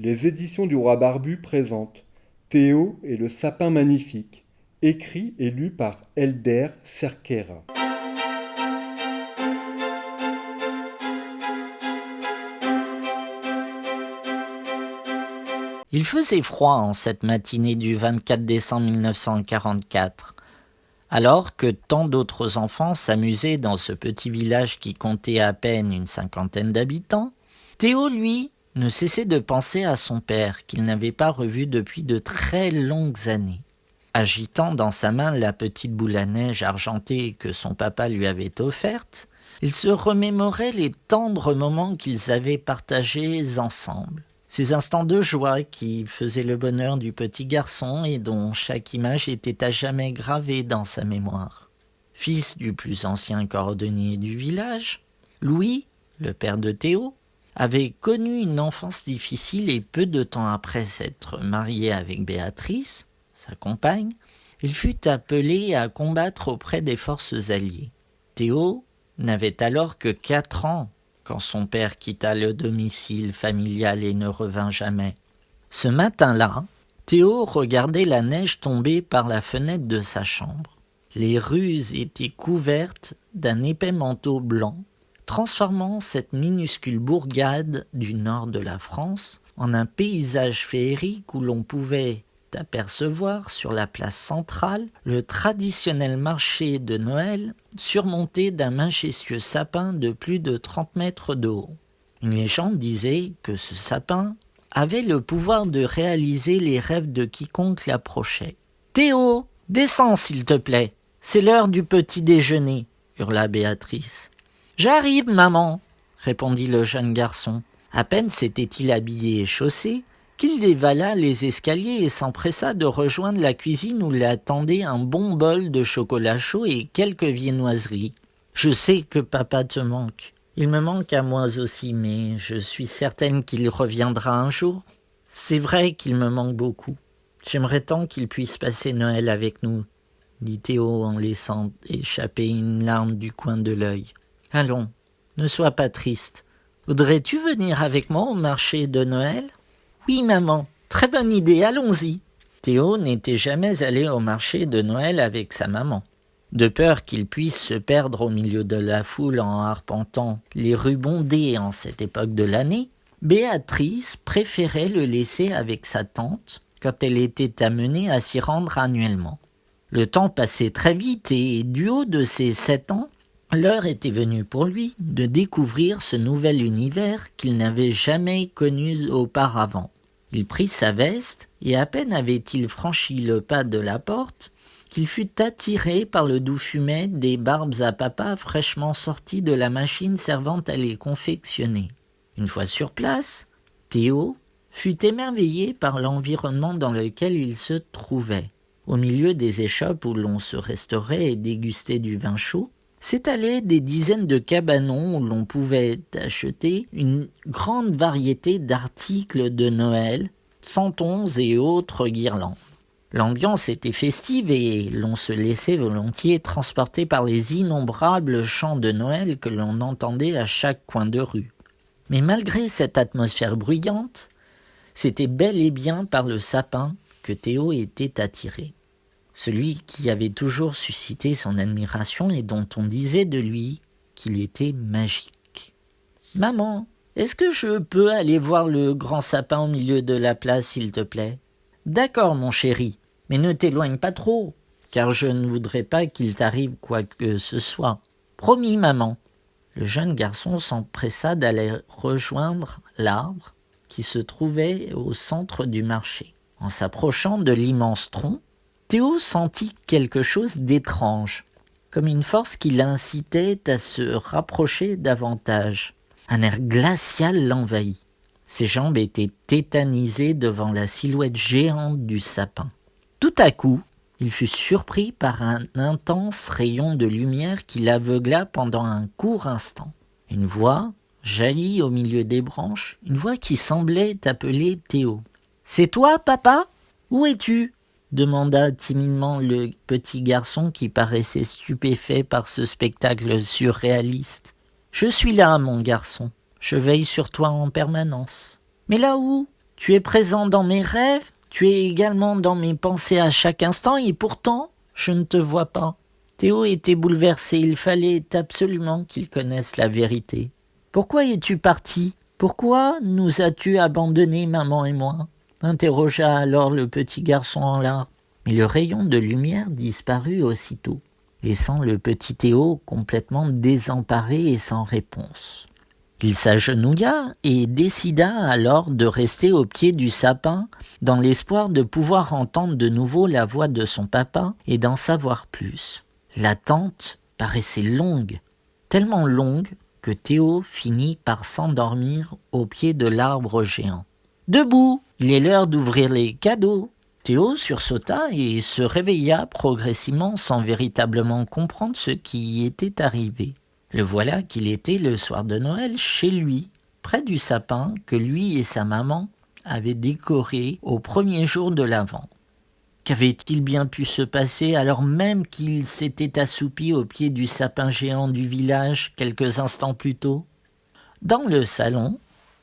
Les éditions du Roi Barbu présentent Théo et le sapin magnifique, écrit et lu par Helder Cerqueira. Il faisait froid en cette matinée du 24 décembre 1944. Alors que tant d'autres enfants s'amusaient dans ce petit village qui comptait à peine une cinquantaine d'habitants, Théo, lui, ne cessait de penser à son père, qu'il n'avait pas revu depuis de très longues années. Agitant dans sa main la petite boule à neige argentée que son papa lui avait offerte, il se remémorait les tendres moments qu'ils avaient partagés ensemble. Ces instants de joie qui faisaient le bonheur du petit garçon et dont chaque image était à jamais gravée dans sa mémoire. Fils du plus ancien cordonnier du village, Louis, le père de Théo, avait connu une enfance difficile et peu de temps après s'être marié avec Béatrice, sa compagne, il fut appelé à combattre auprès des forces alliées. Théo n'avait alors que 4 ans quand son père quitta le domicile familial et ne revint jamais. Ce matin-là, Théo regardait la neige tomber par la fenêtre de sa chambre. Les rues étaient couvertes d'un épais manteau blanc, transformant cette minuscule bourgade du nord de la France en un paysage féerique où l'on pouvait apercevoir sur la place centrale le traditionnel marché de Noël surmonté d'un majestueux sapin de plus de 30 mètres de haut. Une légende disait que ce sapin avait le pouvoir de réaliser les rêves de quiconque l'approchait. « Théo, descends s'il te plaît, c'est l'heure du petit déjeuner » hurla Béatrice. « J'arrive, maman » répondit le jeune garçon. À peine s'était-il habillé et chaussé qu'il dévala les escaliers et s'empressa de rejoindre la cuisine où l'attendait un bon bol de chocolat chaud et quelques viennoiseries. « Je sais que papa te manque. Il me manque à moi aussi, mais je suis certaine qu'il reviendra un jour. C'est vrai qu'il me manque beaucoup. J'aimerais tant qu'il puisse passer Noël avec nous, » dit Théo en laissant échapper une larme du coin de l'œil. « Allons, ne sois pas triste. Voudrais-tu venir avec moi au marché de Noël ?»« Oui, maman, très bonne idée, allons-y. » Théo n'était jamais allé au marché de Noël avec sa maman. De peur qu'il puisse se perdre au milieu de la foule en arpentant les rues bondées en cette époque de l'année, Béatrice préférait le laisser avec sa tante quand elle était amenée à s'y rendre annuellement. Le temps passait très vite et, du haut de ses 7 ans, l'heure était venue pour lui de découvrir ce nouvel univers qu'il n'avait jamais connu auparavant. Il prit sa veste et à peine avait-il franchi le pas de la porte qu'il fut attiré par le doux fumet des barbes à papa fraîchement sorties de la machine servant à les confectionner. Une fois sur place, Théo fut émerveillé par l'environnement dans lequel il se trouvait. Au milieu des échoppes où l'on se restaurait et dégustait du vin chaud, s'étalaient des dizaines de cabanons où l'on pouvait acheter une grande variété d'articles de Noël, santons et autres guirlandes. L'ambiance était festive et l'on se laissait volontiers transporter par les innombrables chants de Noël que l'on entendait à chaque coin de rue. Mais malgré cette atmosphère bruyante, c'était bel et bien par le sapin que Théo était attiré. Celui qui avait toujours suscité son admiration et dont on disait de lui qu'il était magique. « Maman, est-ce que je peux aller voir le grand sapin au milieu de la place, s'il te plaît ?»« D'accord, mon chéri, mais ne t'éloigne pas trop, car je ne voudrais pas qu'il t'arrive quoi que ce soit. Promis, maman. » Le jeune garçon s'empressa d'aller rejoindre l'arbre qui se trouvait au centre du marché. En s'approchant de l'immense tronc, Théo sentit quelque chose d'étrange, comme une force qui l'incitait à se rapprocher davantage. Un air glacial l'envahit. Ses jambes étaient tétanisées devant la silhouette géante du sapin. Tout à coup, il fut surpris par un intense rayon de lumière qui l'aveugla pendant un court instant. Une voix jaillit au milieu des branches, une voix qui semblait appeler Théo. « C'est toi, papa ? Où es-tu » demanda timidement le petit garçon qui paraissait stupéfait par ce spectacle surréaliste. « Je suis là, mon garçon. Je veille sur toi en permanence. »« Mais là où ? Tu es présent dans mes rêves, tu es également dans mes pensées à chaque instant et pourtant, je ne te vois pas. Théo était bouleversé, il fallait absolument qu'il connaisse la vérité. Pourquoi es-tu parti ? Pourquoi nous as-tu abandonnés, maman et moi ? Interrogea alors le petit garçon en larmes. Mais le rayon de lumière disparut aussitôt, laissant le petit Théo complètement désemparé et sans réponse. Il s'agenouilla et décida alors de rester au pied du sapin dans l'espoir de pouvoir entendre de nouveau la voix de son papa et d'en savoir plus. L'attente paraissait longue, tellement longue que Théo finit par s'endormir au pied de l'arbre géant. « Debout, il est l'heure d'ouvrir les cadeaux !» Théo sursauta et se réveilla progressivement sans véritablement comprendre ce qui y était arrivé. Le voilà qu'il était le soir de Noël chez lui, près du sapin que lui et sa maman avaient décoré au premier jour de l'Avent. Qu'avait-il bien pu se passer alors même qu'il s'était assoupi au pied du sapin géant du village quelques instants plus tôt ? Dans le salon,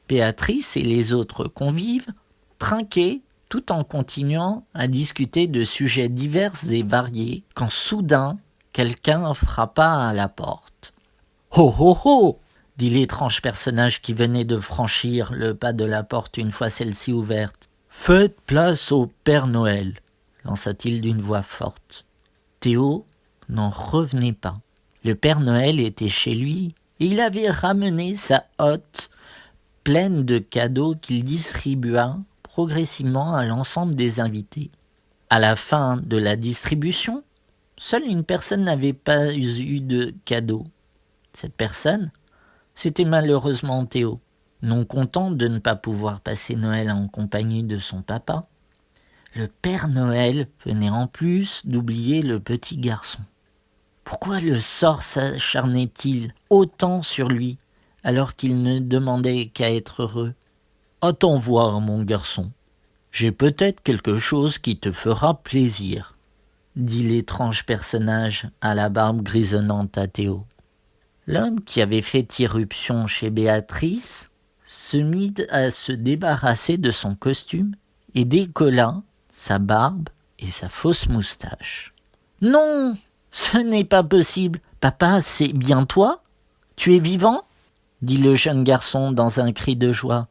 Béatrice et les autres convives trinquaient tout en continuant à discuter de sujets divers et variés quand soudain quelqu'un frappa à la porte. « Ho ho ho !» dit l'étrange personnage qui venait de franchir le pas de la porte une fois celle-ci ouverte. « Faites place au Père Noël !» lança-t-il d'une voix forte. Théo n'en revenait pas. Le Père Noël était chez lui et il avait ramené sa hotte pleine de cadeaux qu'il distribua progressivement à l'ensemble des invités. À la fin de la distribution, seule une personne n'avait pas eu de cadeau. Cette personne, c'était malheureusement Théo, non content de ne pas pouvoir passer Noël en compagnie de son papa. Le Père Noël venait en plus d'oublier le petit garçon. Pourquoi le sort s'acharnait-il autant sur lui alors qu'il ne demandait qu'à être heureux ? « Attends voir, mon garçon, j'ai peut-être quelque chose qui te fera plaisir, » dit l'étrange personnage à la barbe grisonnante à Théo. L'homme qui avait fait irruption chez Béatrice se mit à se débarrasser de son costume et décolla sa barbe et sa fausse moustache. « Non, ce n'est pas possible. Papa, c'est bien toi ? Tu es vivant ?» dit le jeune garçon dans un cri de joie.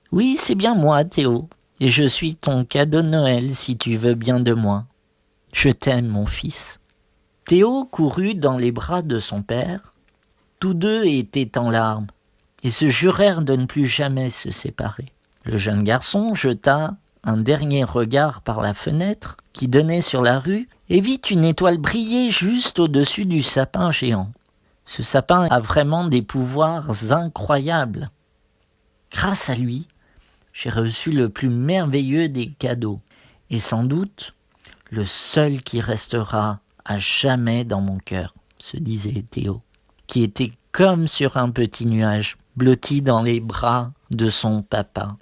« Oui, c'est bien moi, Théo, et je suis ton cadeau de Noël si tu veux bien de moi. Je t'aime, mon fils. » Théo courut dans les bras de son père. Tous deux étaient en larmes et se jurèrent de ne plus jamais se séparer. Le jeune garçon jeta un dernier regard par la fenêtre qui donnait sur la rue et vit une étoile briller juste au-dessus du sapin géant. Ce sapin a vraiment des pouvoirs incroyables. Grâce à lui, j'ai reçu le plus merveilleux des cadeaux et sans doute le seul qui restera à jamais dans mon cœur, se disait Théo, qui était comme sur un petit nuage, blotti dans les bras de son papa.